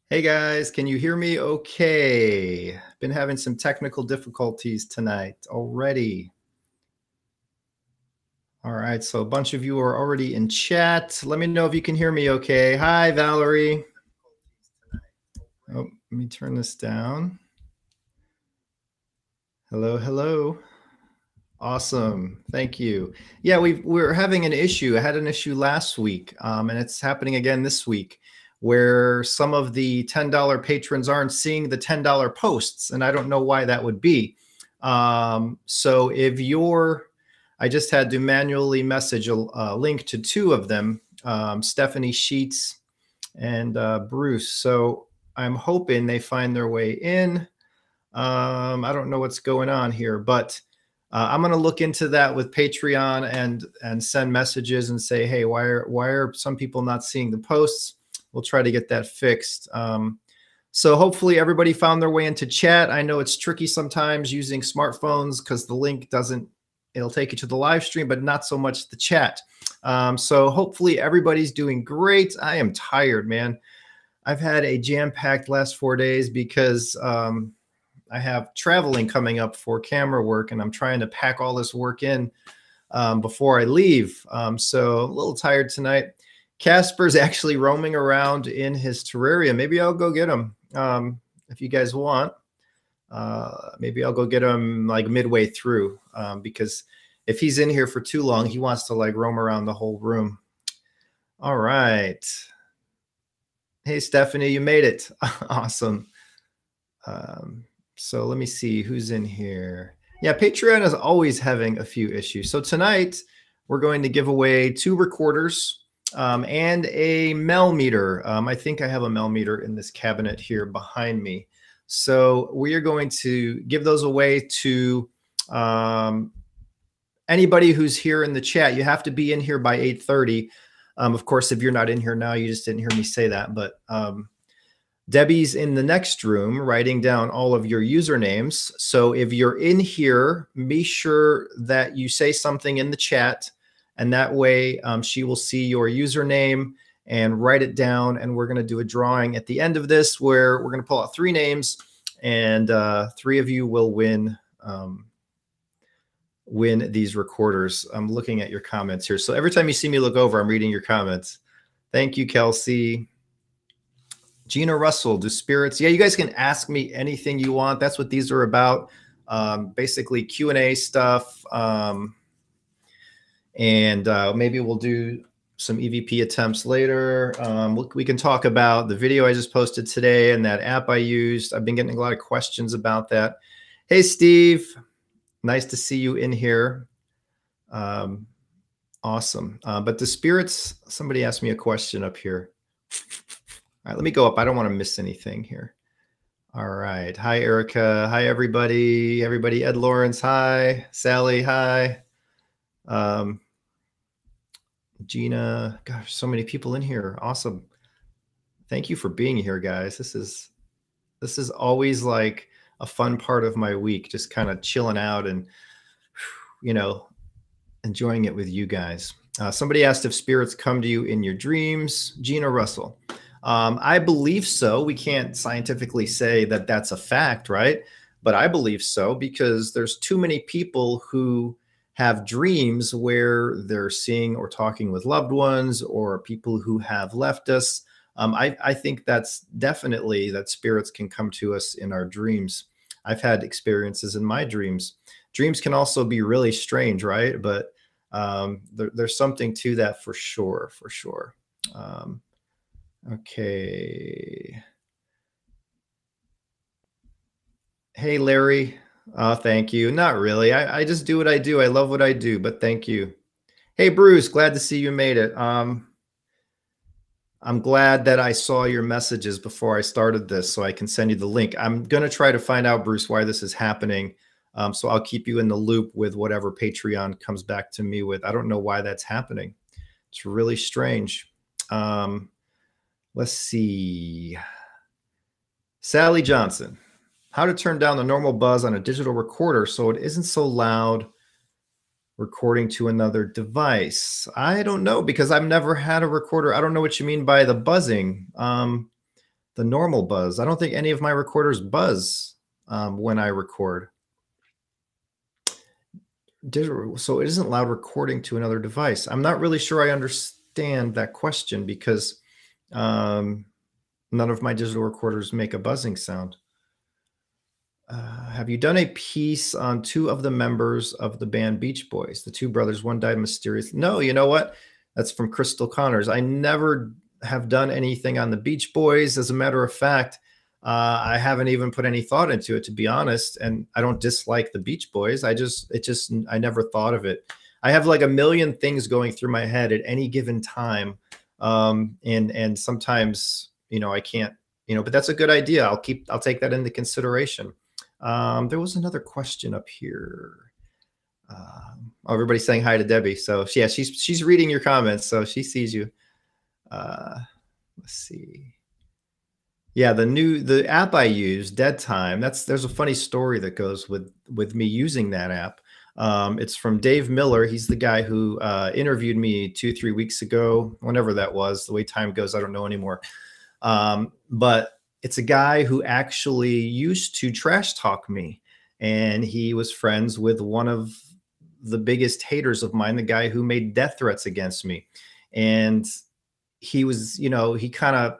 Hey guys, can you hear me okay? Been having some technical difficulties tonight already. All right, so a bunch of you are already in chat. Let me know if you can hear me okay. Hi, Valerie. Oh, let me turn this down. Hello, hello. Awesome. Thank you. Yeah, we're having an issue. I had an issue last week, and it's happening again this week, where some of the $10 patrons aren't seeing the $10 posts, and I don't know why that would be. So if you're, I just had to manually message a link to two of them, Stephanie Sheets and Bruce. So I'm hoping they find their way in. I don't know what's going on here, but I'm going to look into that with Patreon and send messages and say, hey, why are some people not seeing the posts? We'll try to get that fixed. So hopefully everybody found their way into chat. I know it's tricky sometimes using smartphones because the link doesn't, it'll take you to the live stream, but not so much the chat. So hopefully everybody's doing great. I am tired, man. I've had a jam-packed last 4 days because I have traveling coming up for camera work, and I'm trying to pack all this work in before I leave. So a little tired tonight. Casper's actually roaming around in his terrarium. Maybe I'll go get him if you guys want. Maybe I'll go get him like midway through because if he's in here for too long, he wants to like roam around the whole room. All right. Hey, Stephanie, you made it. Awesome. So let me see who's in here. Yeah, Patreon is always having a few issues. So tonight we're going to give away 2 recorders and a Mel meter. I think I have a Mel meter in this cabinet here behind me. So we are going to give those away to anybody who's here in the chat. You have to be in here by 8:30. Of course, if you're not in here now, you just didn't hear me say that. But Debbie's in the next room writing down all of your usernames. So if you're in here, be sure that you say something in the chat, and that way she will see your username and write it down. And we're going to do a drawing at the end of this where we're going to pull out 3 names, and 3 of you will win these recorders. I'm looking at your comments here. So every time you see me look over, I'm reading your comments. Thank you, Kelsey. Gina Russell, do spirits? Yeah, you guys can ask me anything you want. That's what these are about. Basically Q&A stuff. Maybe we'll do some EVP attempts later. We can talk about the video I just posted today and that app I used. I've been getting a lot of questions about that. Hey, Steve. Nice to see you in here. Awesome. But the spirits, somebody asked me a question up here. All right, let me go up. I don't want to miss anything here. All right. Hi, Erica. Hi, everybody. Everybody. Ed Lawrence. Hi. Sally. Hi. Gina. Gosh, so many people in here. Awesome. Thank you for being here, guys. This is always like a fun part of my week, just kind of chilling out and, you know, enjoying it with you guys. Somebody asked if spirits come to you in your dreams. Gina Russell. I believe so. We can't scientifically say that that's a fact, right? But I believe so because there's too many people who have dreams where they're seeing or talking with loved ones or people who have left us. I think that's definitely that spirits can come to us in our dreams. I've had experiences in my dreams. Dreams can also be really strange, right? But there's something to that for sure, for sure. Okay. Hey, Larry. Thank you. Not really. I just do what I do. I love what I do, but thank you. Hey, Bruce, glad to see you made it. I'm glad that I saw your messages before I started this so I can send you the link. I'm going to try to find out, Bruce, why this is happening. So I'll keep you in the loop with whatever Patreon comes back to me with. I don't know why that's happening. It's really strange. Let's see. Sally Johnson. How to turn down the normal buzz on a digital recorder so it isn't so loud recording to another device. I don't know because I've never had a recorder. I don't know what you mean by the buzzing. the normal buzz. I don't think any of my recorders buzz when I record. So it isn't loud recording to another device. I'm not really sure I understand that question because none of my digital recorders make a buzzing sound. Have you done a piece on two of the members of the band Beach Boys? The two brothers, one died mysteriously. No, you know what? That's from Crystal Connors. I never have done anything on the Beach Boys. As a matter of fact, I haven't even put any thought into it, to be honest. And I don't dislike the Beach Boys. I never thought of it. I have like a million things going through my head at any given time. And sometimes, I can't, but that's a good idea. I'll take that into consideration. There was another question up here. Everybody's saying hi to Debbie. So yeah, she's reading your comments, so she sees you. Let's see. Yeah, the app I use, Dead Time. There's a funny story that goes with me using that app. It's from Dave Miller. He's the guy who interviewed me 2-3 weeks ago, whenever that was. The way time goes, I don't know anymore. But it's a guy who actually used to trash talk me, and he was friends with one of the biggest haters of mine, the guy who made death threats against me. And he was, he kind of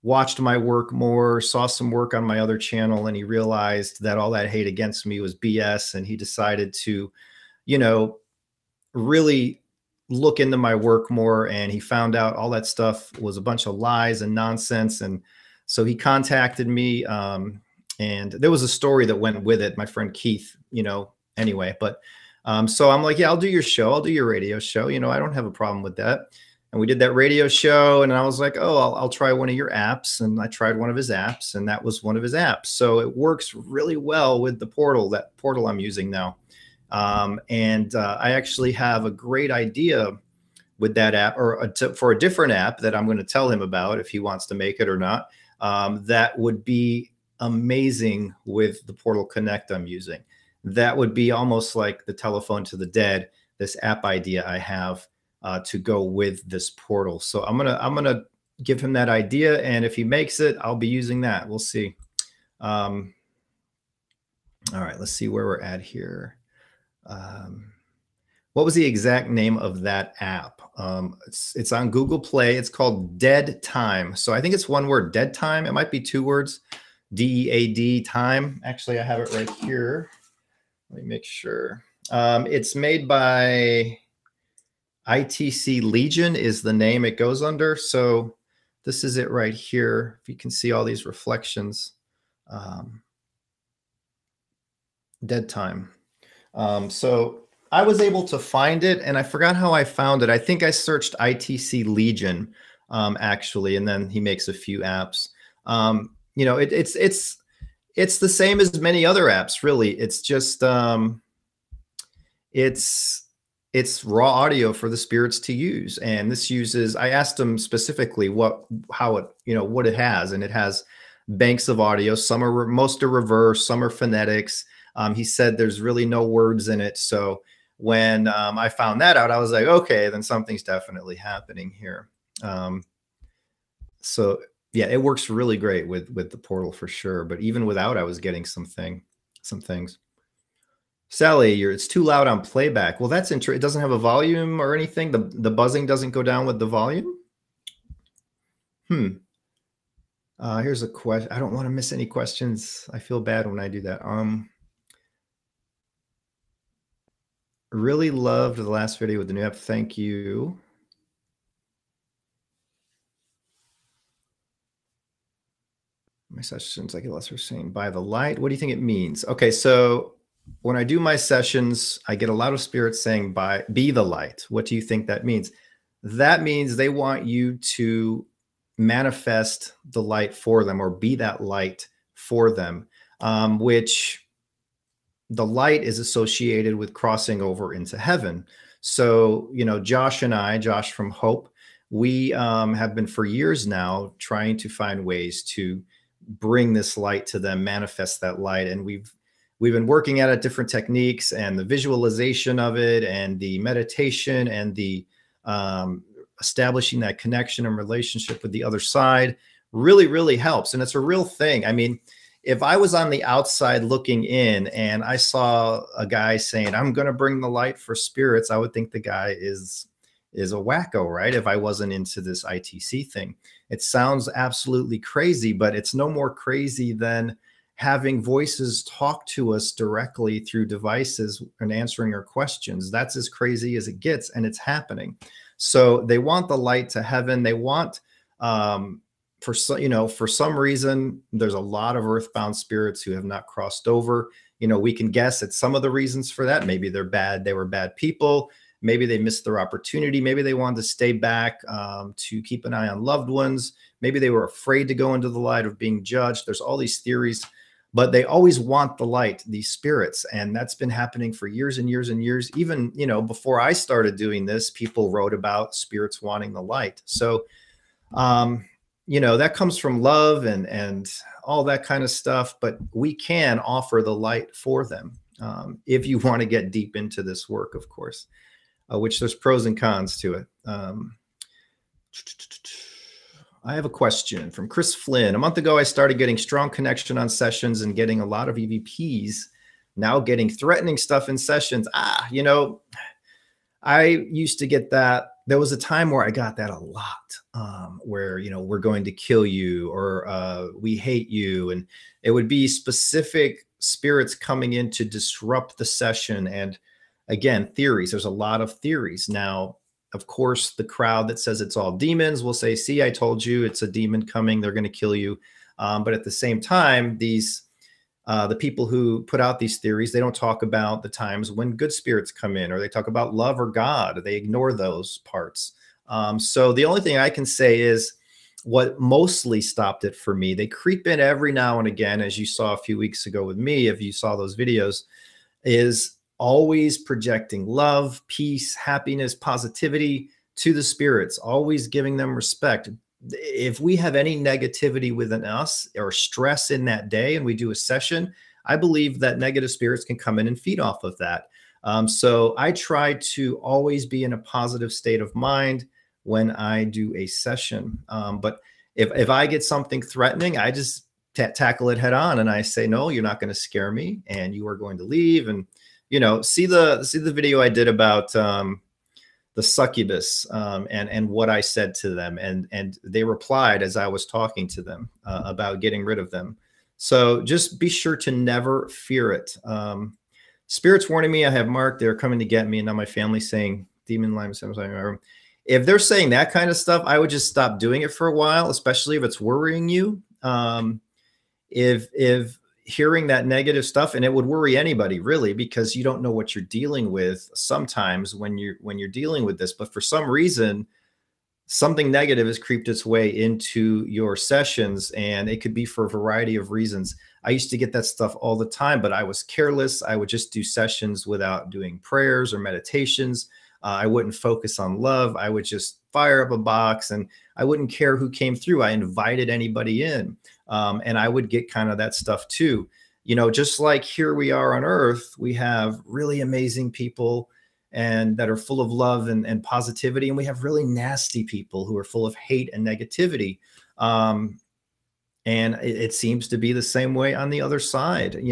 watched my work more, saw some work on my other channel, and he realized that all that hate against me was BS. And he decided to, really look into my work more. And he found out all that stuff was a bunch of lies and nonsense. And so he contacted me, and there was a story that went with it. My friend Keith, anyway, but so I'm like, yeah, I'll do your show. I'll do your radio show. I don't have a problem with that. And we did that radio show, and I was like, oh, I'll try one of your apps. And I tried one of his apps, and that was one of his apps. So it works really well with the portal, that portal I'm using now. And I actually have a great idea with that app, or for a different app that I'm going to tell him about if he wants to make it or not. That would be amazing with the Portal Connect I'm using. That would be almost like the telephone to the dead, this app idea I have to go with this portal. So I'm gonna give him that idea, and if he makes it, I'll be using that. We'll see. All right, let's see where we're at here. What was the exact name of that app? It's on Google Play. It's called Dead Time. So I think it's one word, Dead Time. It might be two words, DEAD time. Actually, I have it right here. Let me make sure. It's made by ITC Legion is the name it goes under. So this is it right here. If you can see all these reflections, Dead Time. So I was able to find it, and I forgot how I found it. I think I searched ITC Legion, actually, and then he makes a few apps. It's the same as many other apps, really. It's just it's raw audio for the spirits to use. And this uses, I asked him specifically what it has, and it has banks of audio. Most are reverse, some are phonetics. He said there's really no words in it. So when I found that out, I was like, okay, then something's definitely happening here. So yeah, it works really great with the portal for sure. But even without, I was getting some things. Sally, it's too loud on playback. Well, that's interesting. It doesn't have a volume or anything. The buzzing doesn't go down with the volume. Here's a question. I don't want to miss any questions. I feel bad when I do that. Really loved the last video with the new app. Thank you. My sessions, I get less for saying by the light. What do you think it means? Okay, so when I do my sessions, I get a lot of spirits saying be the light. What do you think that means? That means they want you to manifest the light for them, or be that light for them, which the light is associated with crossing over into heaven. So, Josh and I, Josh from Hope, we have been for years now trying to find ways to bring this light to them, manifest that light. And we've been working at it, different techniques, and the visualization of it, and the meditation, and the establishing that connection and relationship with the other side really, really helps. And it's a real thing. I mean, if I was on the outside looking in and I saw a guy saying, I'm going to bring the light for spirits, I would think the guy is a wacko, right? If I wasn't into this ITC thing. It sounds absolutely crazy, but it's no more crazy than having voices talk to us directly through devices and answering our questions. That's as crazy as it gets, and it's happening. So they want the light to heaven. They want, for some reason, there's a lot of earthbound spirits who have not crossed over. We can guess at some of the reasons for that. Maybe they're bad. They were bad people. Maybe they missed their opportunity. Maybe they wanted to stay back to keep an eye on loved ones. Maybe they were afraid to go into the light of being judged. There's all these theories, but they always want the light, these spirits. And that's been happening for years and years and years. Even, before I started doing this, people wrote about spirits wanting the light. So, that comes from love and all that kind of stuff, but we can offer the light for them if you want to get deep into this work, of course. Which there's pros and cons to it. I have a question from Chris Flynn. A month ago, I started getting strong connection on sessions and getting a lot of EVPs. Now getting threatening stuff in sessions. I used to get that. There was a time where I got that a lot, where, we're going to kill you or we hate you. And it would be specific spirits coming in to disrupt the session. And again, theories. There's a lot of theories. Now, of course, the crowd that says it's all demons will say, see, I told you it's a demon coming. They're going to kill you. But at the same time, the people who put out these theories, they don't talk about the times when good spirits come in, or they talk about love or God. They ignore those parts. So the only thing I can say is what mostly stopped it for me. They creep in every now and again, as you saw a few weeks ago with me, if you saw those videos, is always projecting love, peace, happiness, positivity to the spirits, always giving them respect. If we have any negativity within us or stress in that day and we do a session, I believe that negative spirits can come in and feed off of that. So I try to always be in a positive state of mind when I do a session. But if I get something threatening, I just tackle it head on and I say, no, you're not going to scare me and you are going to leave. And see the video I did about the succubus and what I said to them, and they replied as I was talking to them about getting rid of them. So just be sure to never fear it. Spirits warning me I have marked. They're coming to get me, and now my family's saying demon lime. If they're saying that kind of stuff, I would just stop doing it for a while, especially if it's worrying you. If hearing that negative stuff, and it would worry anybody really, because you don't know what you're dealing with sometimes when you're dealing with this, but for some reason something negative has creeped its way into your sessions, and it could be for a variety of reasons. I used to get that stuff all the time, but I was careless. I would just do sessions without doing prayers or meditations. I wouldn't focus on love. I would just fire up a box and I wouldn't care who came through. I invited anybody in. And I would get kind of that stuff too. Just like here we are on earth, we have really amazing people and that are full of love and positivity. And we have really nasty people who are full of hate and negativity. And it seems to be the same way on the other side.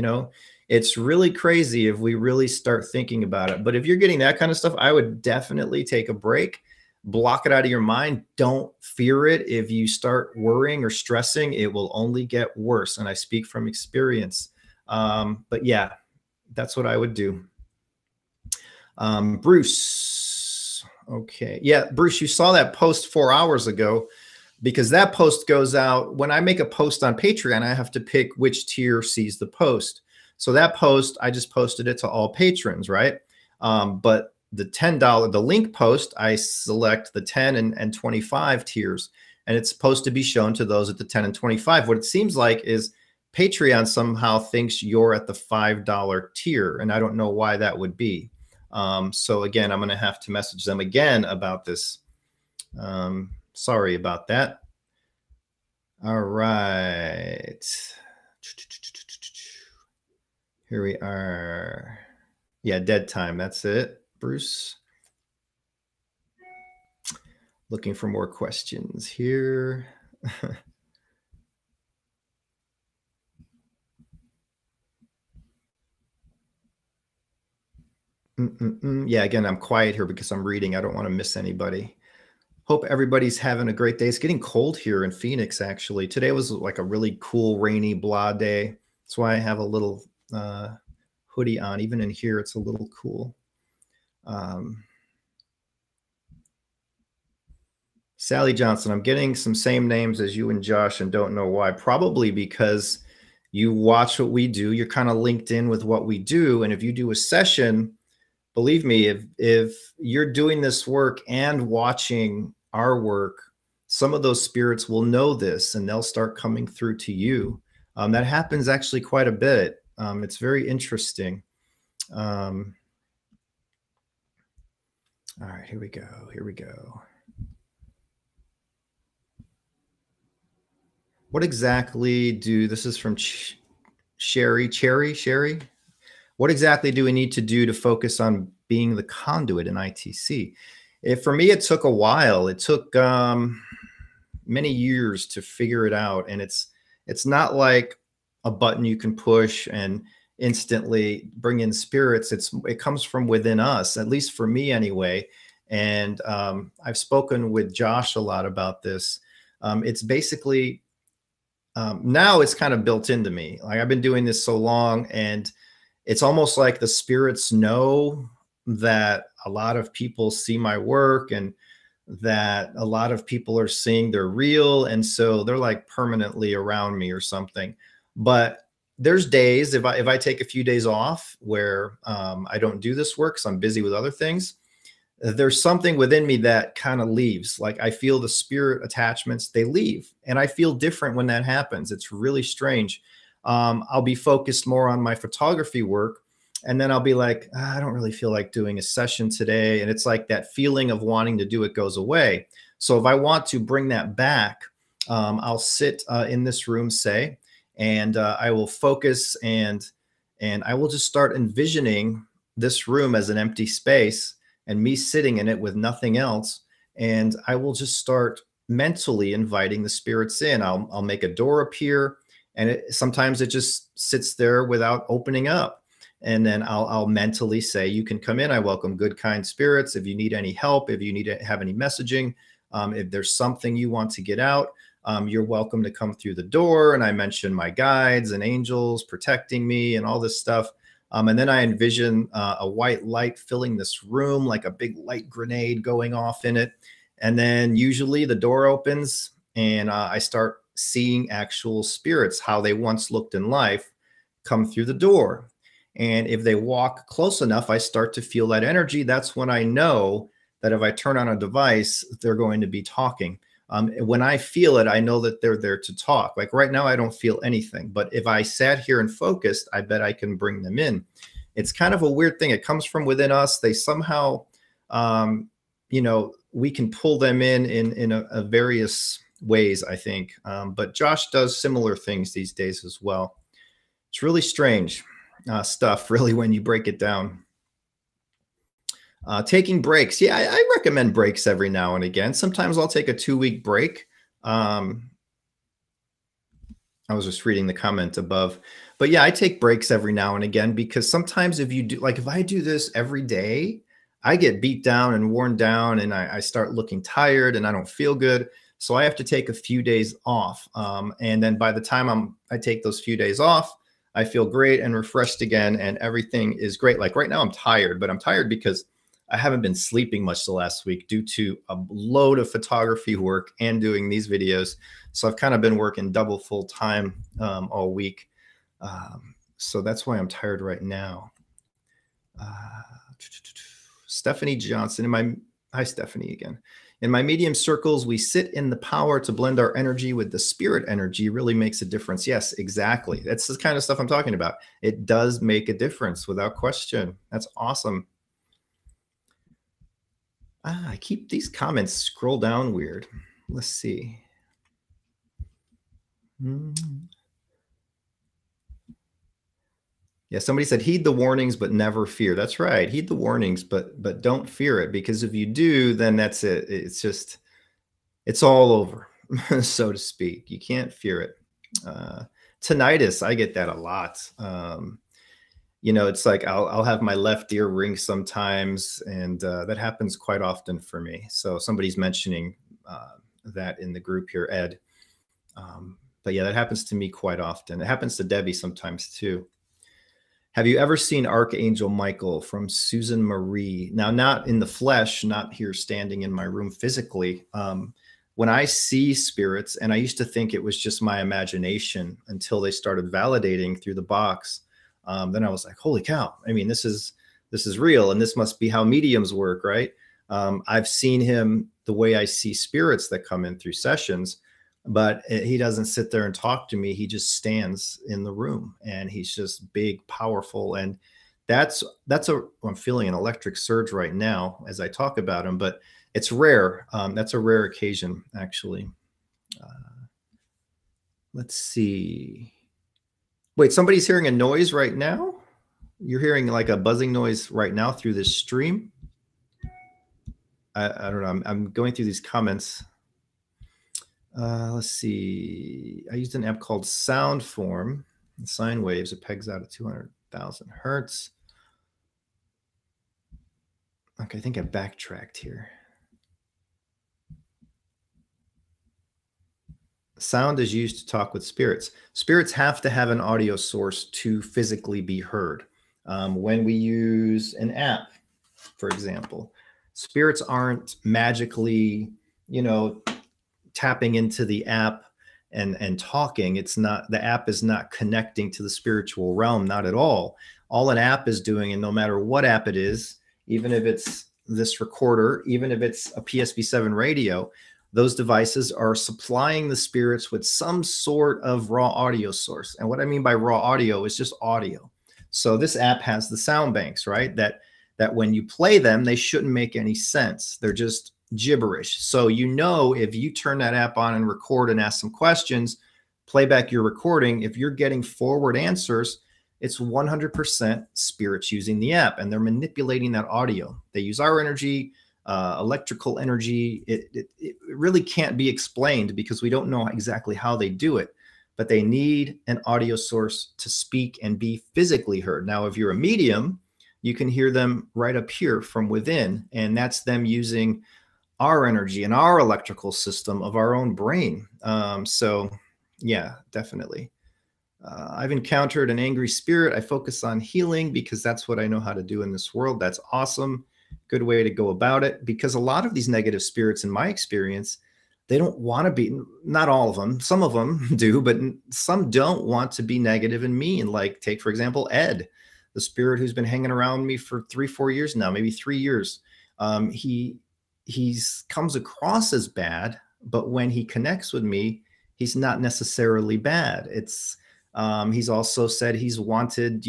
It's really crazy if we really start thinking about it. But if you're getting that kind of stuff, I would definitely take a break, block it out of your mind. Don't fear it. If you start worrying or stressing, it will only get worse. And I speak from experience. But yeah, that's what I would do. Bruce. Okay. Yeah, Bruce, you saw that post 4 hours ago, because that post goes out when I make a post on Patreon. I have to pick which tier sees the post. So that post, I just posted it to all patrons, right? But the $10, the link post, I select the 10 and 25 tiers, and it's supposed to be shown to those at the 10 and 25. What it seems like is Patreon somehow thinks you're at the $5 tier, and I don't know why that would be. So again, I'm going to have to message them again about this. Sorry about that. All right. Here we are. Yeah, dead time. That's it, Bruce. Looking for more questions here. Yeah, again, I'm quiet here because I'm reading. I don't want to miss anybody. Hope everybody's having a great day. It's getting cold here in Phoenix, actually. Today was like a really cool, rainy, blah day. That's why I have a little uh, hoodie on. Even in here, it's a little cool. Um, Sally Johnson, I'm getting some same names as you and Josh and don't know why. Probably because you watch what we do. You're kind of linked in with what we do. And if you do a session, believe me, if you're doing this work and watching our work, some of those spirits will know this and they'll start coming through to you. That happens actually quite a bit. It's very interesting. Um, all right, here we go. Here we go. What exactly do this is from Sherry? What exactly do we need to do to focus on being the conduit in ITC? For me, it took a while. It took many years to figure it out, and it's not like a button you can push and instantly bring in spirits. It comes from within us, at least for me anyway. And I've spoken with Josh a lot about this. It's basically now it's kind of built into me. Like I've been doing this so long, and it's almost like the spirits know that a lot of people see my work and that a lot of people are seeing they're real. And so they're like permanently around me or something. But there's days if I take a few days off where I don't do this work, so I'm busy with other things, there's something within me that kind of leaves. Like I feel the spirit attachments, they leave. And I feel different when that happens. It's really strange. I'll be focused more on my photography work. And then I'll be like, I don't really feel like doing a session today. And it's like that feeling of wanting to do it goes away. So if I want to bring that back, I'll sit in this room, say, and I will focus and I will just start envisioning this room as an empty space and me sitting in it with nothing else. And I will just start mentally inviting the spirits in. I'll make a door appear, and sometimes it just sits there without opening up. And then I'll mentally say, you can come in. I welcome good, kind spirits. If you need any help, if you need to have any messaging, if there's something you want to get out, you're welcome to come through the door. And I mention my guides and angels protecting me and all this stuff. And then I envision a white light filling this room, like a big light grenade going off in it. And then usually the door opens and I start seeing actual spirits, how they once looked in life, come through the door. And if they walk close enough, I start to feel that energy. That's when I know that if I turn on a device, they're going to be talking. When I feel it, I know that they're there to talk. Like right now, I don't feel anything. But if I sat here and focused, I bet I can bring them in. It's kind of a weird thing. It comes from within us. They somehow, we can pull them in a various ways, I think. But Josh does similar things these days as well. It's really strange stuff, really, when you break it down. Taking breaks. Yeah, I recommend breaks every now and again. Sometimes I'll take a 2-week break. I was just reading the comment above. But yeah, I take breaks every now and again because sometimes if you do, like if I do this every day, I get beat down and worn down and I start looking tired and I don't feel good. So I have to take a few days off. And then by the time I take those few days off, I feel great and refreshed again and everything is great. Like right now I'm tired, but I'm tired because I haven't been sleeping much the last week due to a load of photography work and doing these videos. So I've kind of been working double full time all week. So that's why I'm tired right now. Stephanie Johnson, hi Stephanie again. In my medium circles, we sit in the power to blend our energy with the spirit energy really makes a difference. Yes, exactly. That's the kind of stuff I'm talking about. It does make a difference without question. That's awesome. I keep these comments scroll down weird. Let's see. Yeah, somebody said heed the warnings but never fear. That's right. Heed the warnings but don't fear it, because if you do, then that's it. It's all over, so to speak. You can't fear it. Tinnitus, I get that a lot. it's like I'll have my left ear ring sometimes, and that happens quite often for me. So somebody's mentioning that in the group here, Ed. But yeah, that happens to me quite often. It happens to Debbie sometimes too. Have you ever seen Archangel Michael? From Susan Marie. Now, not in the flesh, not here standing in my room physically. When I see spirits, and I used to think it was just my imagination until they started validating through the box. Then I was like, holy cow. I mean, this is real, and this must be how mediums work, right? I've seen him the way I see spirits that come in through sessions, but he doesn't sit there and talk to me. He just stands in the room, and he's just big, powerful. And I'm feeling an electric surge right now as I talk about him, but it's rare. That's a rare occasion, actually. Let's see. Wait, somebody's hearing a noise right now? You're hearing like a buzzing noise right now through this stream? I don't know. I'm going through these comments. Let's see. I used an app called Soundform. Sine waves. It pegs out at 200,000 hertz. Okay, I think I backtracked here. Sound is used to talk with spirits. Spirits have to have an audio source to physically be heard. When we use an app, for example, spirits aren't magically, tapping into the app and talking. It's not, the app is not connecting to the spiritual realm, not at all. All an app is doing, and no matter what app it is, even if it's this recorder, even if it's a PSB7 radio, those devices are supplying the spirits with some sort of raw audio source. And what I mean by raw audio is just audio. So this app has the sound banks, right? That when you play them, they shouldn't make any sense. They're just gibberish. So if you turn that app on and record and ask some questions, play back your recording, if you're getting forward answers, it's 100% spirits using the app, and they're manipulating that audio. They use our energy, electrical energy. It really can't be explained because we don't know exactly how they do it, but they need an audio source to speak and be physically heard. Now, if you're a medium, you can hear them right up here from within, and that's them using our energy and our electrical system of our own brain. So yeah, definitely. I've encountered an angry spirit. I focus on healing because that's what I know how to do in this world. That's awesome. Good way to go about it, because a lot of these negative spirits, in my experience, they don't want to be, not all of them, some of them do, but some don't want to be negative and mean. Like, take, for example, Ed, the spirit who's been hanging around me for 3-4 years now, maybe 3 years. He's comes across as bad, but when he connects with me, he's not necessarily bad. It's he's also said he's wanted,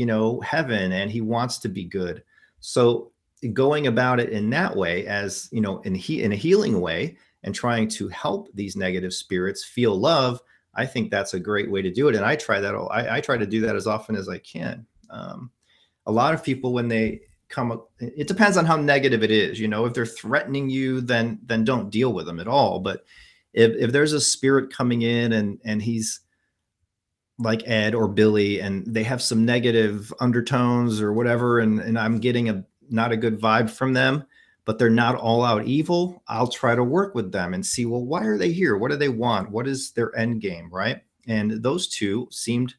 heaven, and he wants to be good. So going about it in that way, as in a healing way, and trying to help these negative spirits feel love, I think that's a great way to do it. And I try that. I try to do that as often as I can. A lot of people, when they come up, it depends on how negative it is. If they're threatening you, then don't deal with them at all. But if there's a spirit coming in and he's like Ed or Billy, and they have some negative undertones or whatever, and I'm getting not a good vibe from them, but they're not all out evil, I'll try to work with them and see, well, why are they here? What do they want? What is their end game, right? And those two seemed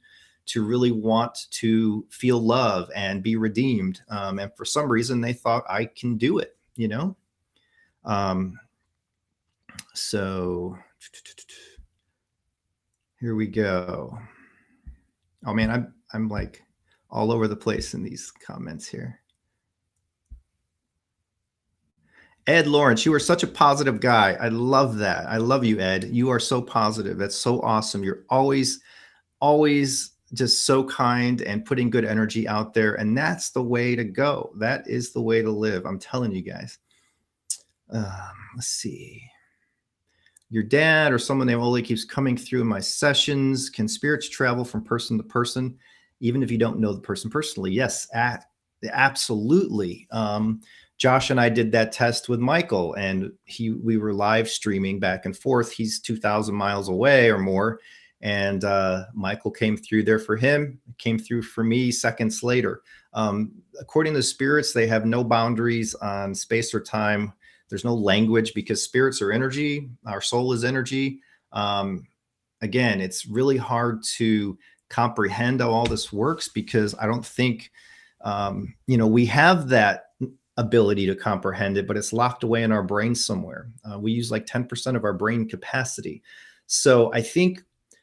to really want to feel love and be redeemed. And for some reason, they thought I can do it, So here we go. Oh man, I'm like all over the place in these comments here. Ed Lawrence, you are such a positive guy. I love that. I love you, Ed. You are so positive. That's so awesome. You're always just so kind and putting good energy out there. And that's the way to go. That is the way to live. I'm telling you guys. Let's see. Your dad or someone named Oli keeps coming through in my sessions. Can spirits travel from person to person, even if you don't know the person personally? Yes, absolutely. Josh and I did that test with Michael, and we were live streaming back and forth. He's 2,000 miles away or more, And Michael came through there for him, came through for me seconds later. According to the spirits, they have no boundaries on space or time. There's no language because spirits are energy. Our soul is energy. Again, it's really hard to comprehend how all this works because I don't think, we have that ability to comprehend it, but it's locked away in our brain somewhere. We use like 10% of our brain capacity. So I think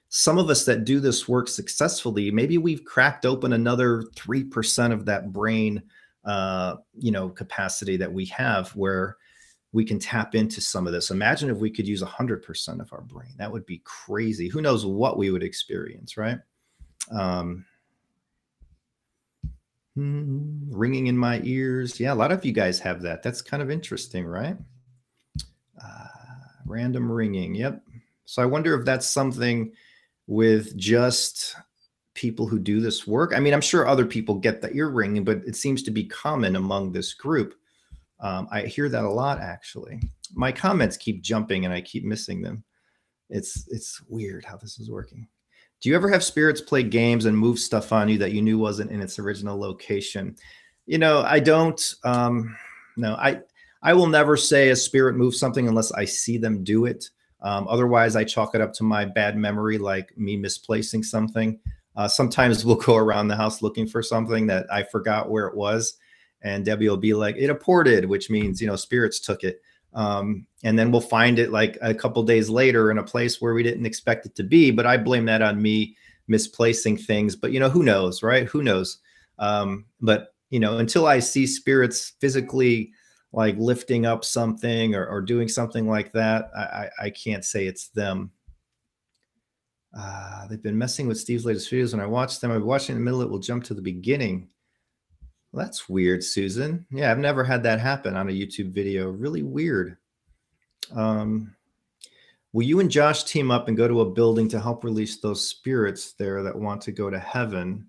some of us that do this work successfully, maybe we've cracked open another 3% of that brain, capacity that we have where we can tap into some of this. Imagine if we could use 100% of our brain. That would be crazy. Who knows what we would experience, right? Ringing in my ears. Yeah, a lot of you guys have that. That's kind of interesting, right? Random ringing. Yep. So I wonder if that's something with just people who do this work. I mean, I'm sure other people get the ear ringing, but it seems to be common among this group. I hear that a lot, actually. My comments keep jumping and I keep missing them. It's weird how this is working. Do you ever have spirits play games and move stuff on you that you knew wasn't in its original location? I don't. No, I will never say a spirit moves something unless I see them do it. Otherwise, I chalk it up to my bad memory, like me misplacing something. Sometimes we'll go around the house looking for something that I forgot where it was. And Debbie will be like, it apported, which means, spirits took it. And then we'll find it like a couple days later in a place where we didn't expect it to be. But I blame that on me misplacing things. But, who knows, right? Who knows? But, until I see spirits physically like lifting up something or doing something like that, I can't say it's them. They've been messing with Steve's latest videos. When I watch them, I'm watching in the middle, it will jump to the beginning. Well, that's weird, Susan. Yeah, I've never had that happen on a YouTube video. Really weird. Will you and Josh team up and go to a building to help release those spirits there that want to go to heaven?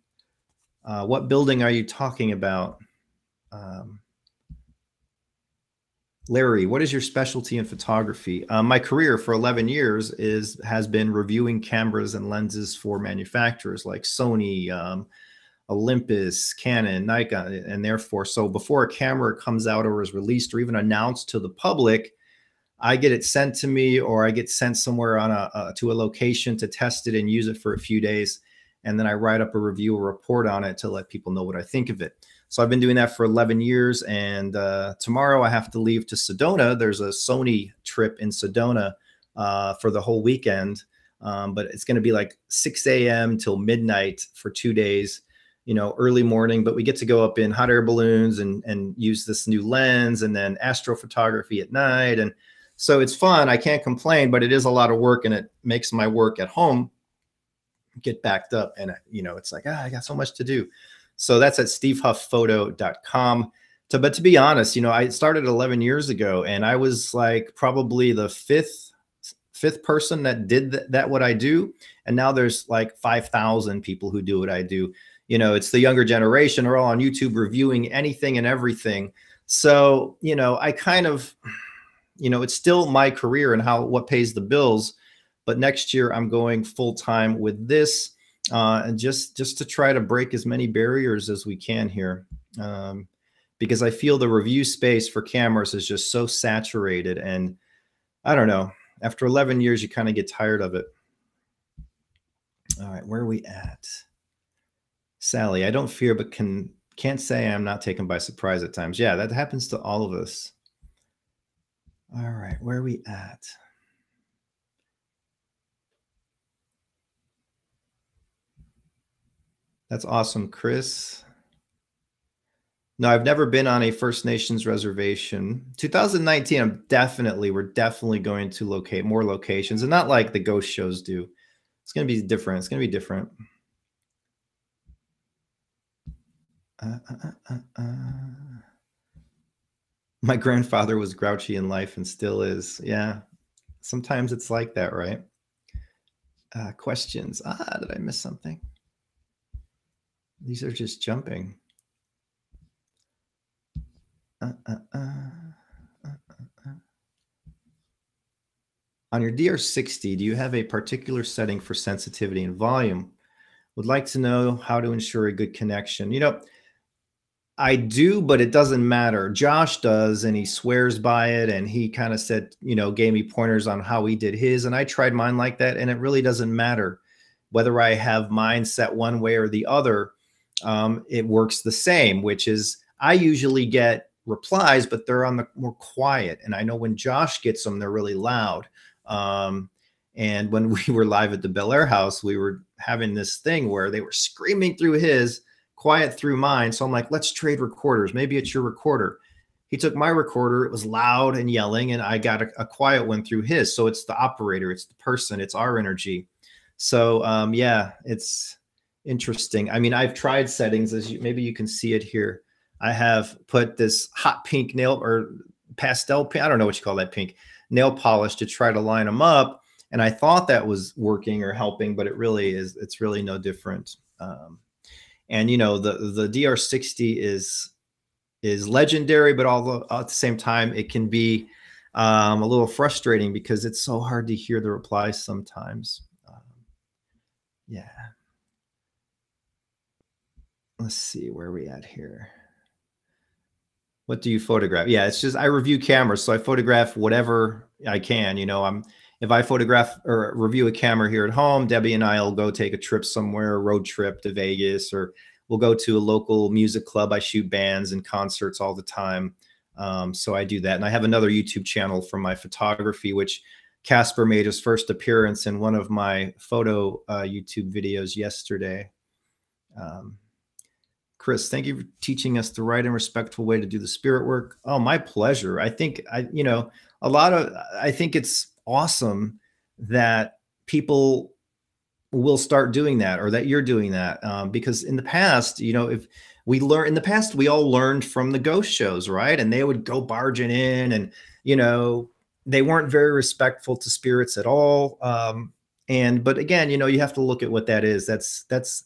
What building are you talking about? Larry, what is your specialty in photography? My career for 11 years has been reviewing cameras and lenses for manufacturers like Sony, Olympus, Canon, Nikon, and therefore, so before a camera comes out or is released or even announced to the public, I get it sent to me or I get sent somewhere on to a location to test it and use it for a few days. And then I write up a review or report on it to let people know what I think of it. So I've been doing that for 11 years. And tomorrow I have to leave to Sedona. There's a Sony trip in Sedona for the whole weekend. But it's going to be like 6 a.m. till midnight for 2 days. Early morning, but we get to go up in hot air balloons and use this new lens and then astrophotography at night. And so it's fun. I can't complain, but it is a lot of work and it makes my work at home get backed up. And, it's like, I got so much to do. So that's at stevehufpphoto.com. But to be honest, I started 11 years ago and I was like probably the fifth person that did that what I do. And now there's like 5,000 people who do what I do. It's the younger generation are all on YouTube reviewing anything and everything. So, I kind of, it's still my career and what pays the bills. But next year I'm going full time with this and just to try to break as many barriers as we can here. Because I feel the review space for cameras is just so saturated. And I don't know, after 11 years, you kind of get tired of it. All right, where are we at? Sally, I don't fear, but can't say I'm not taken by surprise at times. Yeah, that happens to all of us. All right, where are we at? That's awesome, Chris. No, I've never been on a First Nations reservation. 2019, we're definitely going to locate more locations, and not like the ghost shows do. It's going to be different. It's going to be different. My grandfather was grouchy in life and still is. Yeah, sometimes it's like that, right? Questions. Did I miss something? These are just jumping. On your DR60, do you have a particular setting for sensitivity and volume? Would like to know how to ensure a good connection. I do, but it doesn't matter. Josh does, and he swears by it. And he kind of said, gave me pointers on how he did his. And I tried mine like that. And it really doesn't matter whether I have mine set one way or the other. It works the same, which is I usually get replies, but they're on the more quiet. And I know when Josh gets them, they're really loud. And when we were live at the Bel Air house, we were having this thing where they were screaming through his, quiet through mine. So I'm like, let's trade recorders. Maybe it's your recorder. He took my recorder. It was loud and yelling, and I got a quiet one through his. So it's the operator, it's the person, it's our energy. So yeah, it's interesting. I mean, I've tried settings, as maybe you can see it here. I have put this hot pink nail or pastel pink, I don't know what you call that pink nail polish to try to line them up. And I thought that was working or helping, but it really is. It's really no different. And the DR60 is legendary, but although at the same time it can be a little frustrating because it's so hard to hear the replies sometimes. Yeah. Let's see where we at here. What do you photograph? Yeah, it's just I review cameras, so I photograph whatever I can. If I photograph or review a camera here at home, Debbie and I will go take a trip somewhere, a road trip to Vegas, or we'll go to a local music club. I shoot bands and concerts all the time. So I do that. And I have another YouTube channel for my photography, which Casper made his first appearance in one of my photo YouTube videos yesterday. Chris, thank you for teaching us the right and respectful way to do the spirit work. Oh, my pleasure. I think I think it's awesome that people will start doing that, or that you're doing that, because in the past, if we learn in the past, we all learned from the ghost shows, right? And they would go barging in, and they weren't very respectful to spirits at all. But again, you have to look at what that is. That's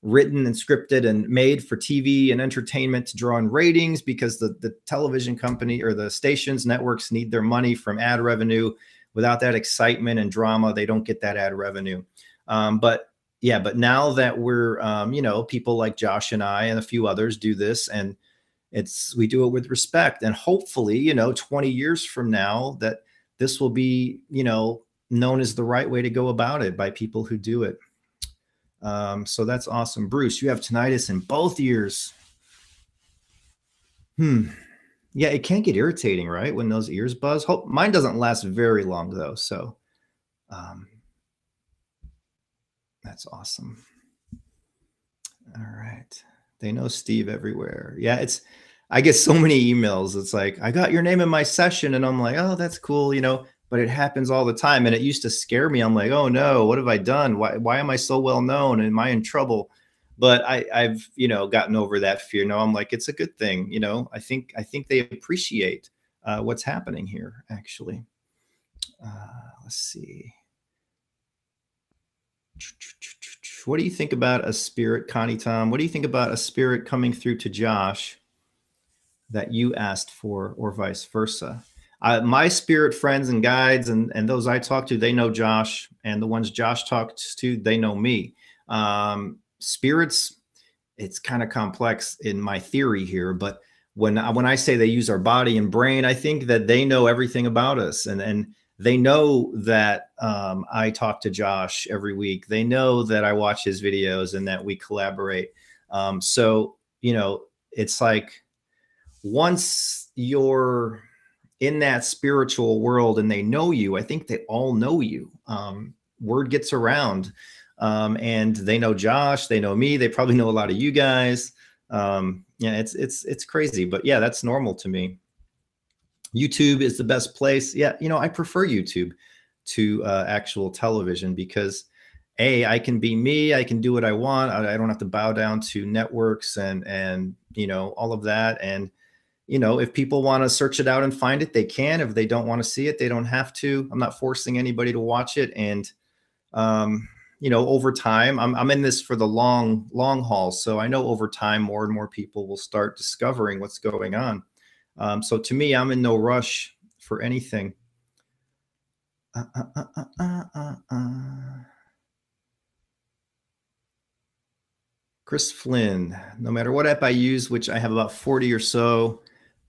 written and scripted and made for TV and entertainment to draw in ratings, because the television company or the stations, networks need their money from ad revenue. Without that excitement and drama, they don't get that ad revenue. But now that we're, people like Josh and I and a few others do this, and we do it with respect, and hopefully, 20 years from now, that this will be, known as the right way to go about it by people who do it. So that's awesome. Bruce, you have tinnitus in both ears. Yeah, it can get irritating, right? When those ears buzz. Mine doesn't last very long though. So, that's awesome. All right. They know Steve everywhere. Yeah, I get so many emails. It's like, I got your name in my session, and I'm like, oh, that's cool, but it happens all the time. And it used to scare me. I'm like, oh no, what have I done? Why am I so well known? Am I in trouble? But I've, gotten over that fear. No, I'm like, it's a good thing. I think they appreciate what's happening here, actually. Let's see. What do you think about a spirit, Connie Tom? What do you think about a spirit coming through to Josh that you asked for, or vice versa? My spirit friends and guides and those I talk to, they know Josh, and the ones Josh talks to, they know me. Spirits, it's kind of complex in my theory here, but when I say they use our body and brain, I think that they know everything about us, and they know that I talk to Josh every week. They know that I watch his videos and that we collaborate. So, it's like, once you're in that spiritual world and they know you, I think they all know you. Word gets around, and they know Josh, they know me, they probably know a lot of you guys. Yeah, it's crazy, but yeah, that's normal to me. YouTube is the best place. Yeah, I prefer YouTube to actual television, because I can be me, I can do what I want. I don't have to bow down to networks and all of that. And if people want to search it out and find it, they can. If they don't want to see it, they don't have to. I'm not forcing anybody to watch it. And over time, I'm in this for the long haul. So I know over time, more and more people will start discovering what's going on. So to me, I'm in no rush for anything. Uh, uh, uh, uh, uh, Chris Flynn, no matter what app I use, which I have about 40 or so,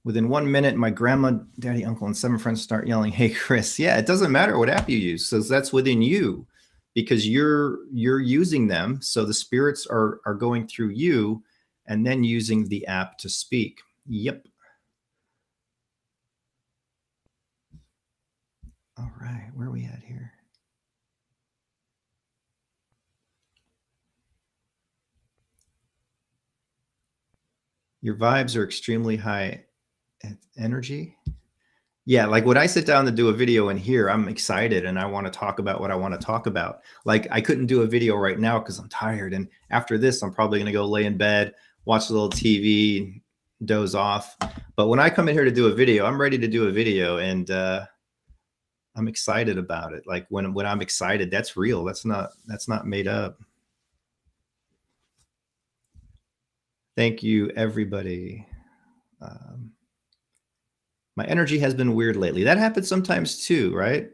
within 1 minute, my grandma, daddy, uncle, and 7 friends start yelling, "Hey, Chris." Yeah, it doesn't matter what app you use. So that's within you because you're using them. So the spirits are going through you and then using the app to speak. Yep. All right, where are we at here? Your vibes are extremely high energy. Yeah, like when I sit down to do a video in here, I'm excited and I want to talk about what I want to talk about. Like I couldn't do a video right now because I'm tired. And after this, I'm probably going to go lay in bed, watch a little TV, doze off. But when I come in here to do a video, I'm ready to do a video and I'm excited about it. Like when I'm excited, that's real. That's not made up. Thank you, everybody. My energy has been weird lately. That happens sometimes too, right?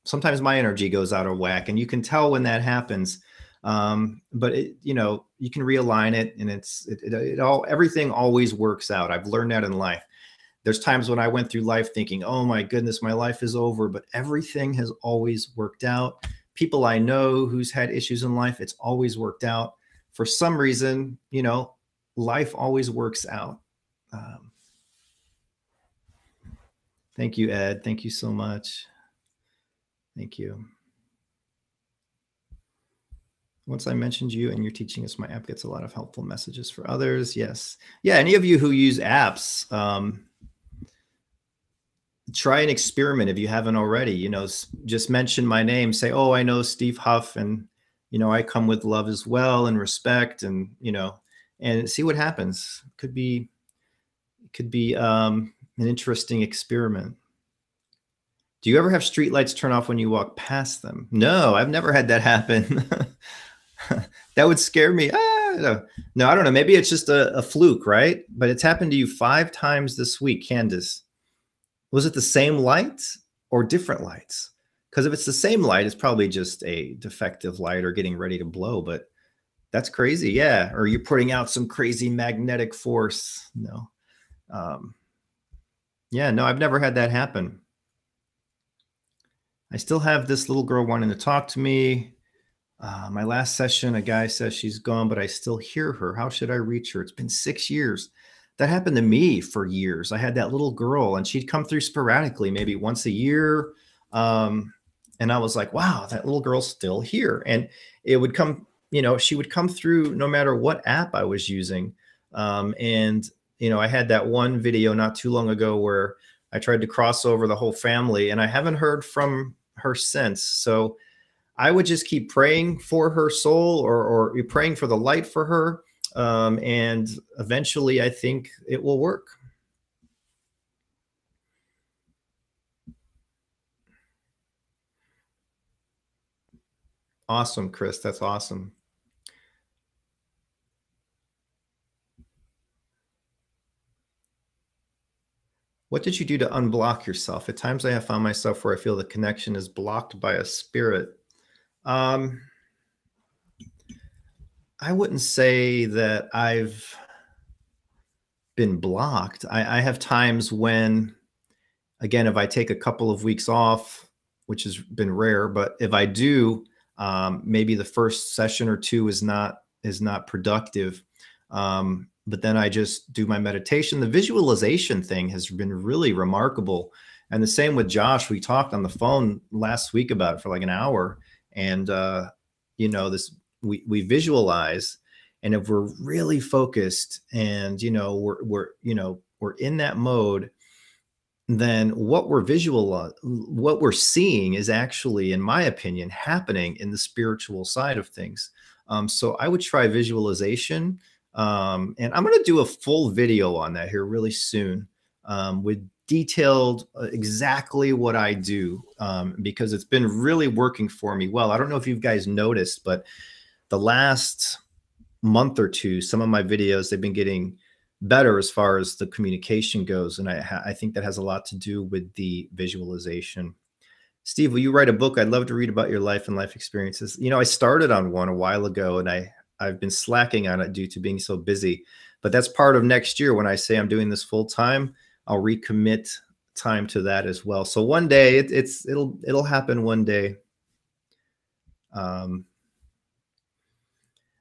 Sometimes my energy goes out of whack, and you can tell when that happens. But you can realign it, and everything always works out. I've learned that in life. There's times when I went through life thinking, "Oh my goodness, my life is over," but everything has always worked out. People I know who's had issues in life, it's always worked out. For some reason, life always works out. Thank you, Ed. Thank you so much. Thank you. Once I mentioned you and you're teaching us, my app gets a lot of helpful messages for others. Yes. Yeah. Any of you who use apps, try an experiment if you haven't already. Just mention my name. Say, "Oh, I know Steve Huff, and I come with love as well and respect, and and see what happens." Could be an interesting experiment. Do you ever have streetlights turn off when you walk past them? No, I've never had that happen. That would scare me. No, I don't know. Maybe it's just a fluke, right? But it's happened to you 5 times this week, Candace. Was it the same light or different lights? Because if it's the same light, it's probably just a defective light or getting ready to blow. But that's crazy. Yeah. Or you're putting out some crazy magnetic force. No. Yeah, no, I've never had that happen. I still have this little girl wanting to talk to me. My last session, a guy says she's gone, but I still hear her. How should I reach her? It's been 6 years. That happened to me for years. I had that little girl and she'd come through sporadically, maybe once a year. And I was like, wow, that little girl's still here. And it would come, she would come through no matter what app I was using. And I had that one video not too long ago where I tried to cross over the whole family and I haven't heard from her since. So I would just keep praying for her soul or praying for the light for her. And eventually I think it will work. Awesome, Chris. That's awesome. What did you do to unblock yourself? At times I have found myself where I feel the connection is blocked by a spirit. I wouldn't say that I've been blocked. I have times when, again, if I take a couple of weeks off, which has been rare, but if I do, maybe the first session or two is not productive. But then I just do my meditation. The visualization thing has been really remarkable. And the same with Josh. We talked on the phone last week about it for like an hour. And, we visualize. And if we're really focused and, we're in that mode, then what we're seeing is actually, in my opinion, happening in the spiritual side of things. So I would try visualization. And I'm going to do a full video on that here really soon with detailed exactly what I do because it's been really working for me well. I don't know if you guys noticed, but the last month or two, some of my videos, they've been getting better as far as the communication goes. And I think that has a lot to do with the visualization. Steve, will you write a book? I'd love to read about your life and life experiences. You know, I started on one a while ago, and I've been slacking on it due to being so busy. But that's part of next year when I say I'm doing this full time. I'll recommit time to that as well. So one day it'll happen one day. Um,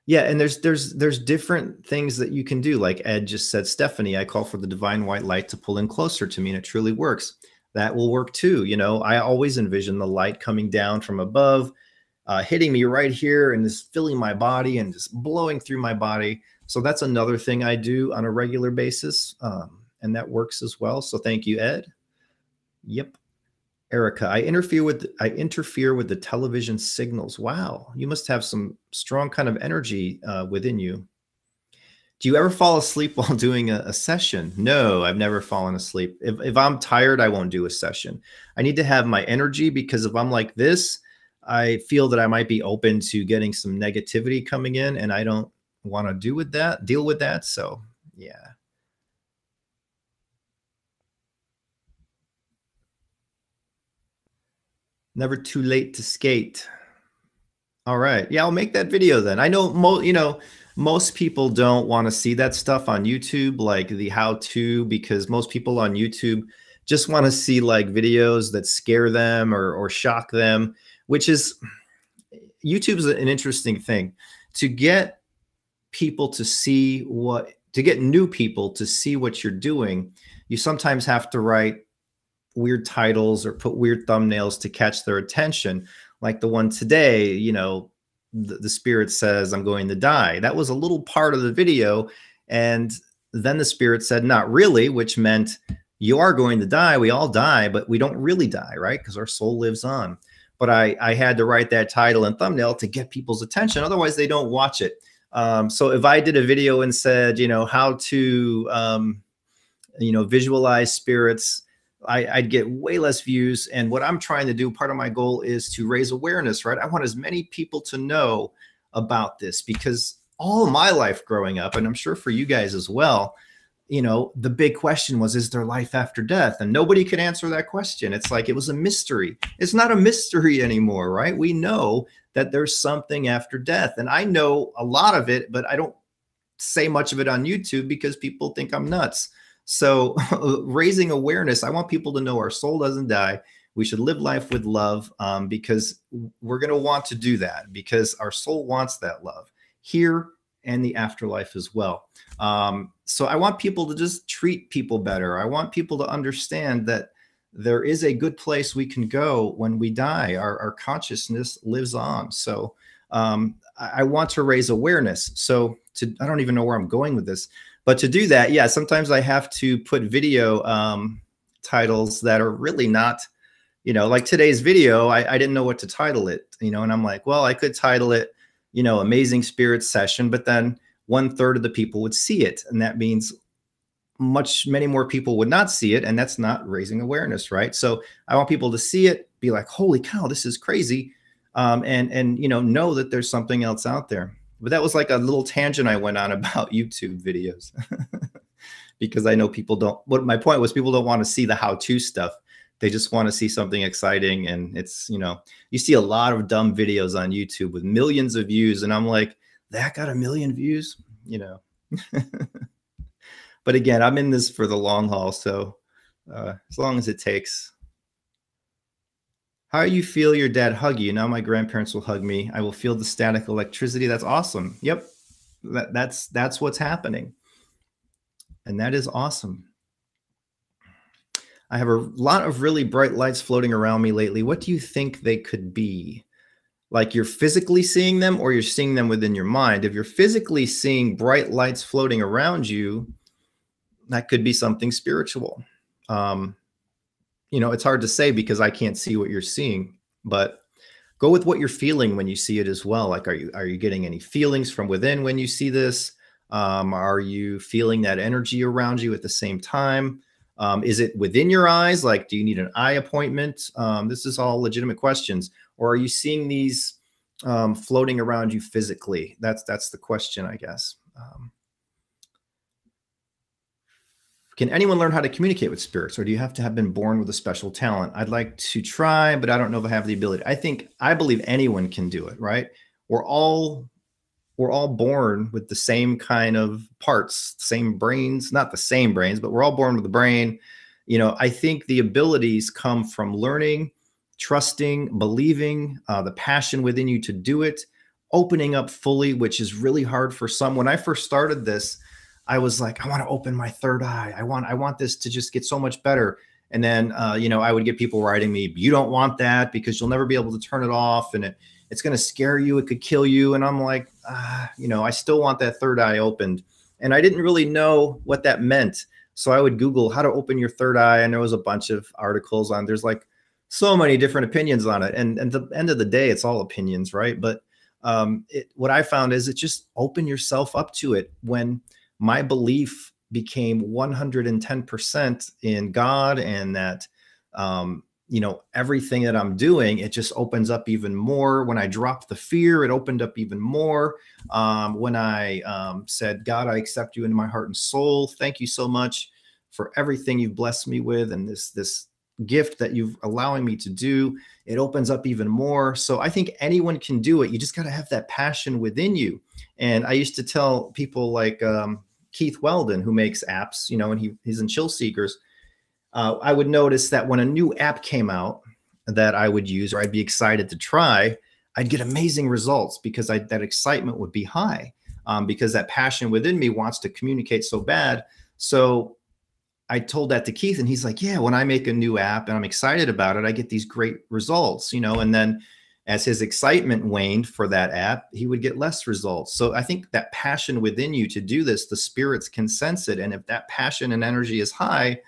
yeah, and there's different things that you can do. Like Ed just said, Stephanie, I call for the divine white light to pull in closer to me, and it truly works. That will work too. You know, I always envision the light coming down from above, hitting me right here and just filling my body and just blowing through my body. So that's another thing I do on a regular basis, and that works as well. So thank you, Ed. Yep. Erica, I interfere with the television signals. Wow, you must have some strong kind of energy within you. Do you ever fall asleep while doing a session? No, I've never fallen asleep. If I'm tired, I won't do a session. I need to have my energy, because if I'm like this, I feel that I might be open to getting some negativity coming in, and I don't want to deal with that. So yeah. Never too late to skate. All right. Yeah, I'll make that video then. I know most people don't want to see that stuff on YouTube, like the how to, because most people on YouTube just want to see like videos that scare them or shock them, which is YouTube's an interesting thing to get people to see to get new people to see what you're doing. You sometimes have to write weird titles or put weird thumbnails to catch their attention. Like the one today, the spirit says, I'm going to die. That was a little part of the video. And then the spirit said, not really, which meant you are going to die. We all die, but we don't really die, right? Because our soul lives on. But I had to write that title and thumbnail to get people's attention. Otherwise, they don't watch it. So if I did a video and said, how to, visualize spirits, I'd get way less views. And what I'm trying to do, part of my goal is to raise awareness, right? I want as many people to know about this, because all of my life growing up, and I'm sure for you guys as well, the big question was, is there life after death? And nobody could answer that question. It's like, it was a mystery. It's not a mystery anymore, right? We know that there's something after death. And I know a lot of it, but I don't say much of it on YouTube because people think I'm nuts. So raising awareness, I want people to know our soul doesn't die. We should live life with love, because we're going to want to do that, because our soul wants that love here and the afterlife as well. So I want people to just treat people better. I want people to understand that there is a good place we can go when we die. Our consciousness lives on. So I want to raise awareness. So I don't even know where I'm going with this. But to do that, yeah, sometimes I have to put video titles that are really not, like today's video, I didn't know what to title it, and I'm like, well, I could title it, Amazing Spirit Session, but then 1/3 of the people would see it. And that means many more people would not see it. And that's not raising awareness, right? So I want people to see it, be like, holy cow, this is crazy. And know that there's something else out there. But that was like a little tangent I went on about YouTube videos because I know what my point was, people don't want to see the how-to stuff. They just want to see something exciting. And it's, you see a lot of dumb videos on YouTube with millions of views. And I'm like, that got 1 million views, But again, I'm in this for the long haul. So as long as it takes. How you feel your dad hug you? Now my grandparents will hug me. I will feel the static electricity. That's awesome. Yep. That's what's happening. And that is awesome. I have a lot of really bright lights floating around me lately. What do you think they could be? Like you're physically seeing them, or you're seeing them within your mind? If you're physically seeing bright lights floating around you, that could be something spiritual. It's hard to say because I can't see what you're seeing, but go with what you're feeling when you see it as well. Like, are you getting any feelings from within when you see this? Are you feeling that energy around you at the same time? Is it within your eyes? Like, do you need an eye appointment? This is all legitimate questions. Or are you seeing these floating around you physically? That's the question, I guess. Can anyone learn how to communicate with spirits, or do you have to have been born with a special talent? I'd like to try, but I don't know if I have the ability. I believe anyone can do it, right? We're all we're all born with the same kind of parts, same brains, not the same brains, but we're all born with the brain. I think the abilities come from learning, trusting, believing, the passion within you to do it, opening up fully, which is really hard for some. When I first started this, I was like, I want to open my third eye. I want this to just get so much better. And then, I would get people writing me, you don't want that because you'll never be able to turn it off. And it's going to scare you. It could kill you. And I'm like, I still want that third eye opened. And I didn't really know what that meant. So I would Google how to open your third eye. And there was a bunch of articles on, there's like so many different opinions on it. And at the end of the day, it's all opinions, right? But what I found is it just open yourself up to it. When my belief became 110% in God and that, everything that I'm doing, it just opens up even more. When I dropped the fear, it opened up even more. When I said, God, I accept you into my heart and soul. Thank you so much for everything you've blessed me with. And this gift that you've allowing me to do, it opens up even more. So I think anyone can do it. You just got to have that passion within you. And I used to tell people like Keith Weldon, who makes apps, and he's in Chill Seekers. I would notice that when a new app came out that I would use or I'd be excited to try, I'd get amazing results because that excitement would be high, because that passion within me wants to communicate so bad. So I told that to Keith and he's like, yeah, when I make a new app and I'm excited about it, I get these great results, and then as his excitement waned for that app, he would get less results. So I think that passion within you to do this, the spirits can sense it. And if that passion and energy is high,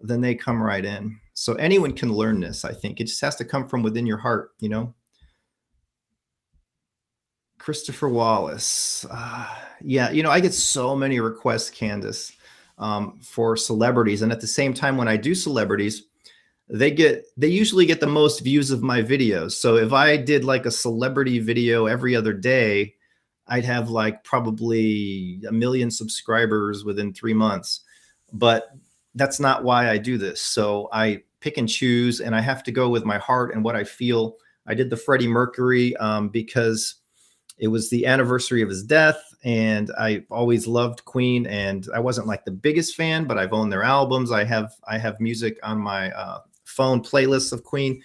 then they come right in. So anyone can learn this. I think it just has to come from within your heart, Christopher Wallace. Yeah, I get so many requests, Candace, for celebrities. And at the same time, when I do celebrities, they usually get the most views of my videos. So if I did like a celebrity video every other day, I'd have like probably 1 million subscribers within 3 months. But that's not why I do this. So I pick and choose, and I have to go with my heart and what I feel. I did the Freddie Mercury because it was the anniversary of his death, and I always loved Queen. And I wasn't like the biggest fan, but I've owned their albums. I have music on my phone playlists of Queen,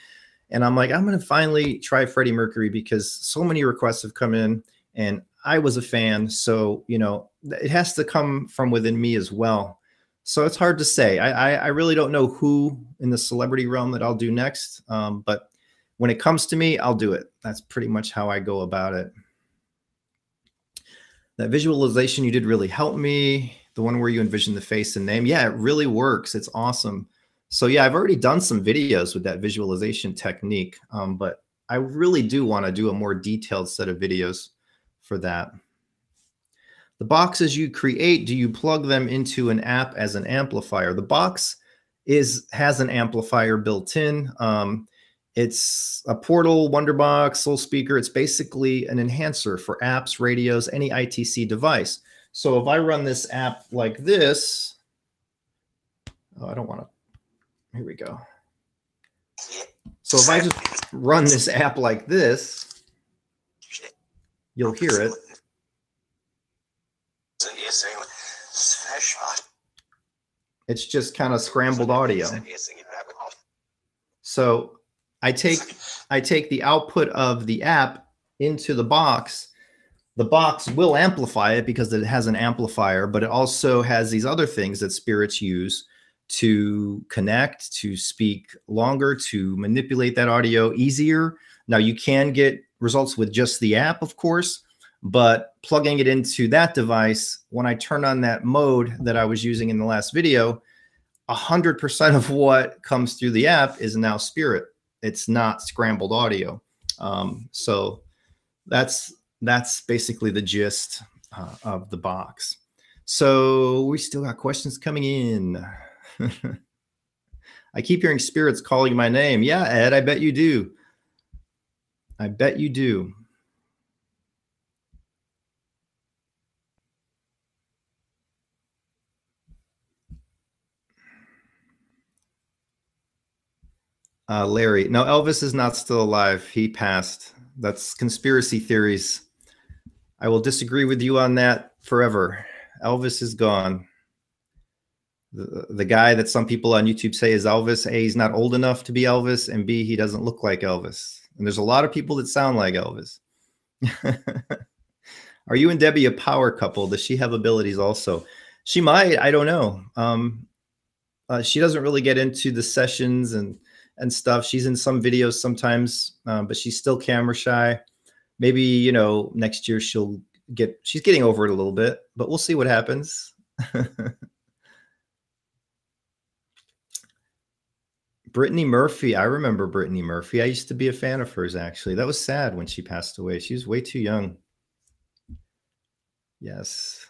and I'm like, I'm going to finally try Freddie Mercury because so many requests have come in, and I was a fan. So it has to come from within me as well. So it's hard to say. I really don't know who in the celebrity realm that I'll do next. But when it comes to me, I'll do it. That's pretty much how I go about it. That visualization you did really help me. The one where you envision the face and name. Yeah, it really works. It's awesome. So yeah, I've already done some videos with that visualization technique. But I really do want to do a more detailed set of videos for that. The boxes you create, do you plug them into an app as an amplifier? The box has an amplifier built in. It's a Portal, Wonderbox, Soul Speaker. It's basically an enhancer for apps, radios, any ITC device. So if I run this app like this, I don't want to, here we go. So if I just run this app like this, you'll hear it. It's just kind of scrambled audio. So I take the output of the app into the box. The box will amplify it because it has an amplifier, but it also has these other things that spirits use to connect, to speak longer, to manipulate that audio easier. Now you can get results with just the app, of course, but plugging it into that device, when I turn on that mode that I was using in the last video, 100% of what comes through the app is now spirit. It's not scrambled audio. So that's basically the gist of the box. So we still got questions coming in. I keep hearing spirits calling my name. Yeah, Ed, I bet you do. I bet you do. Larry, no, Elvis is not still alive. He passed. That's conspiracy theories. I will disagree with you on that forever. Elvis is gone. The guy that some people on YouTube say is Elvis, A, he's not old enough to be Elvis, and B, he doesn't look like Elvis. And there's a lot of people that sound like Elvis. Are you and Debbie a power couple? Does she have abilities also? She might. I don't know. She doesn't really get into the sessions and stuff. She's in some videos sometimes, but she's still camera shy. Maybe, you know, next year she's getting over it a little bit, but we'll see what happens. Brittany Murphy. I remember Brittany Murphy. I used to be a fan of hers, actually. That was sad when she passed away. She was way too young. Yes.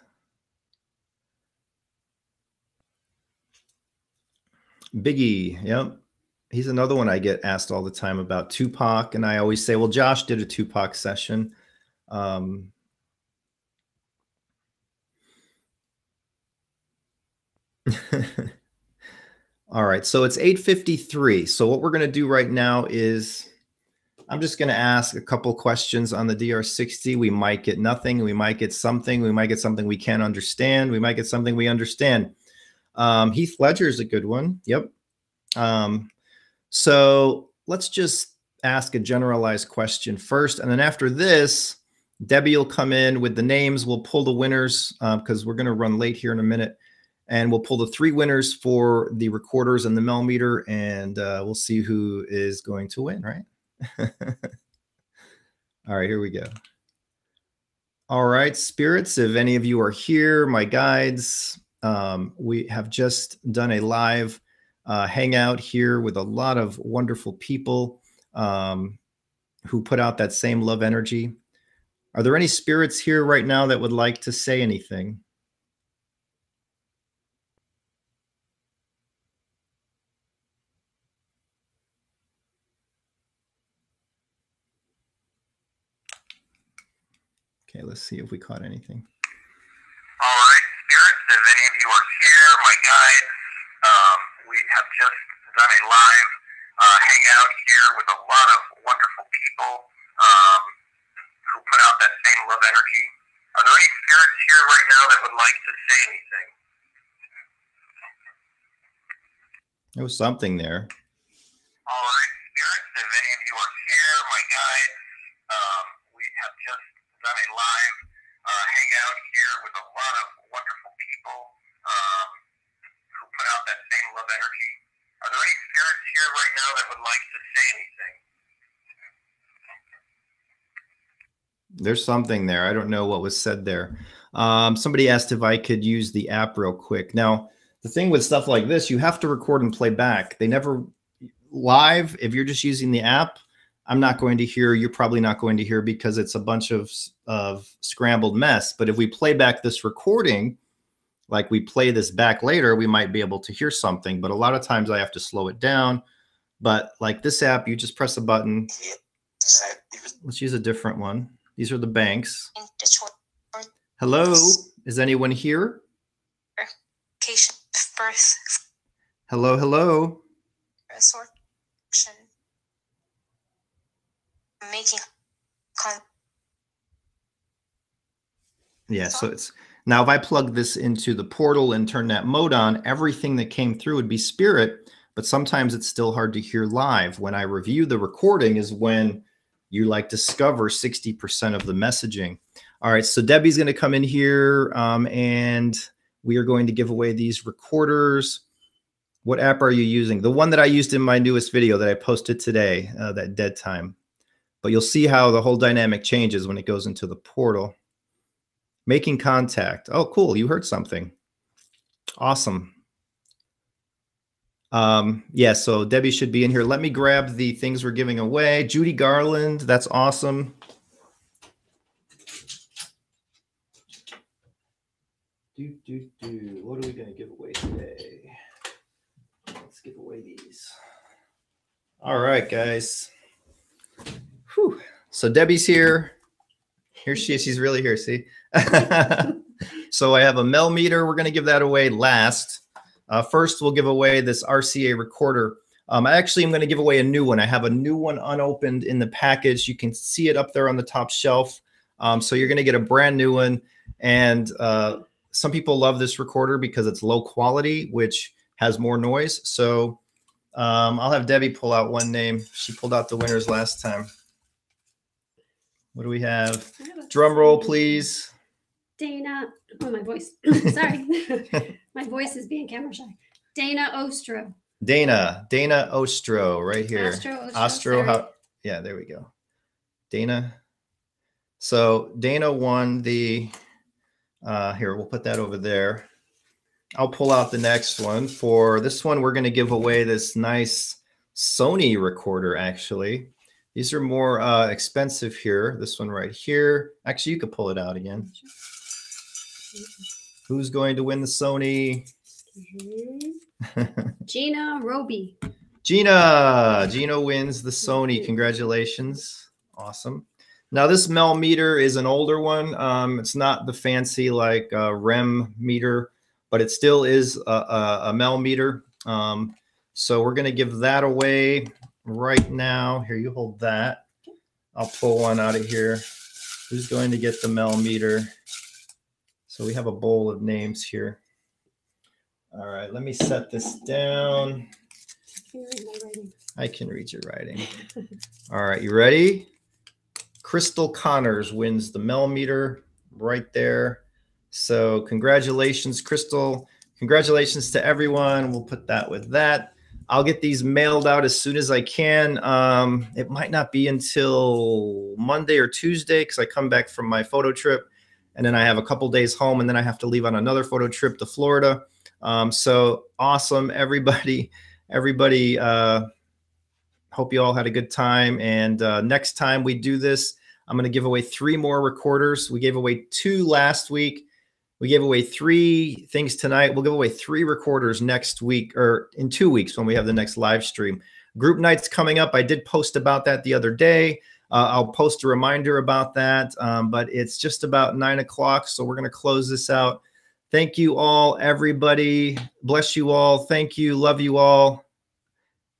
Biggie. Yep. He's another one I get asked all the time about. Tupac. And I always say, well, Josh did a Tupac session. All right, so it's 8:53. So what we're going to do right now is I'm just going to ask a couple questions on the DR60. We might get nothing. We might get something. We might get something we can't understand. We might get something we understand. Heath Ledger is a good one. Yep. So let's just ask a generalized question first. And then after this, Debbie will come in with the names. We'll pull the winners because we're going to run late here in a minute. And we'll pull the 3 winners for the recorders and the Melmeter, and we'll see who is going to win, right? All right, here we go. All right, spirits, if any of you are here, my guides, we have just done a live hangout here with a lot of wonderful people who put out that same love energy. Are there any spirits here right now that would like to say anything? Okay, let's see if we caught anything. All right, spirits, if any of you are here, my guides, we have just done a live hangout here with a lot of wonderful people who put out that same love energy. Are there any spirits here right now that would like to say anything? There was something there. All right, spirits, if any of you are here, my guides, we have just done a live hangout here with a lot of wonderful people who put out that same love energy. Are there any spirits here right now that would like to say anything? There's something there. I don't know what was said there. Somebody asked if I could use the app real quick. Now, the thing with stuff like this, you have to record and play back. They never live. If you're just using the app, I'm not going to hear. You're probably not going to hear because it's a bunch of scrambled mess. But if we play back this recording, like we play this back later, we might be able to hear something. But a lot of times I have to slow it down. But like this app, you just press a button. Let's use a different one. These are the banks. Hello, is anyone here? Birth. Hello, hello. Resorption. Making. Yeah, so it's now if I plug this into the portal and turn that mode on, everything that came through would be spirit, but sometimes it's still hard to hear live. When I review the recording is when you like discover 60% of the messaging. All right, so Debbie's going to come in here and we are going to give away these recorders. What app are you using? The one that I used in my newest video that I posted today, that dead time. But you'll see how the whole dynamic changes when it goes into the portal. Making contact. Oh, cool. You heard something. Awesome. Yeah, so Debbie should be in here. Let me grab the things we're giving away. Judy Garland. That's awesome. What are we going to give away today? Let's give away these. All right, guys. Whew. So Debbie's here. Here she is. She's really here. See? So I have a Melmeter. We're going to give that away last. First, we'll give away this RCA recorder. I actually am going to give away a new one. I have a new one unopened in the package. You can see it up there on the top shelf. So you're going to get a brand new one. And some people love this recorder because it's low quality, which has more noise. So I'll have Debbie pull out one name. She pulled out the winners last time. What do we have? Drum roll, please. Dana. Oh, my voice. Sorry. My voice is being camera shy. Dana Ostro. Dana Ostro right here. Ostro. Yeah, there we go. Dana. So Dana won the, here, we'll put that over there. I'll pull out the next one. For this one, we're going to give away this nice Sony recorder, actually. These are more expensive here. This one right here. Actually, you could pull it out again. Who's going to win the Sony? Gina Roby. Gina wins the Sony. Congratulations. Awesome. Now this Mel meter is an older one. It's not the fancy like REM meter, but it still is a Mel meter. So we're going to give that away right now. Here, you hold that. I'll pull one out of here. Who's going to get the Mel meter? So we have a bowl of names here. All right, let me set this down. I can read your writing. All right, you ready? Crystal Connors wins the Mel meter right there. So congratulations, Crystal. Congratulations to everyone. We'll put that with that. I'll get these mailed out as soon as I can. It might not be until Monday or Tuesday because I come back from my photo trip. And then I have a couple days home, and then I have to leave on another photo trip to Florida. So awesome, everybody. Hope you all had a good time. And next time we do this, I'm going to give away 3 more recorders. We gave away 2 last week. We gave away 3 things tonight. We'll give away 3 recorders next week, or in 2 weeks when we have the next live stream. Group night's coming up. I did post about that the other day. I'll post a reminder about that, but it's just about 9 o'clock, so we're going to close this out. Thank you all, everybody. Bless you all. Thank you. Love you all.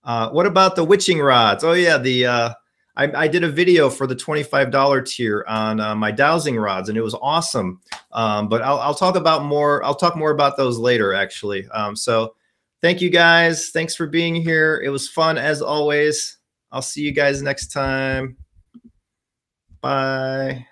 What about the witching rods? Oh, yeah, I did a video for the $25 tier on my dowsing rods, and it was awesome. But I'll talk more about those later, actually. So thank you, guys. Thanks for being here. It was fun, as always. I'll see you guys next time. Bye.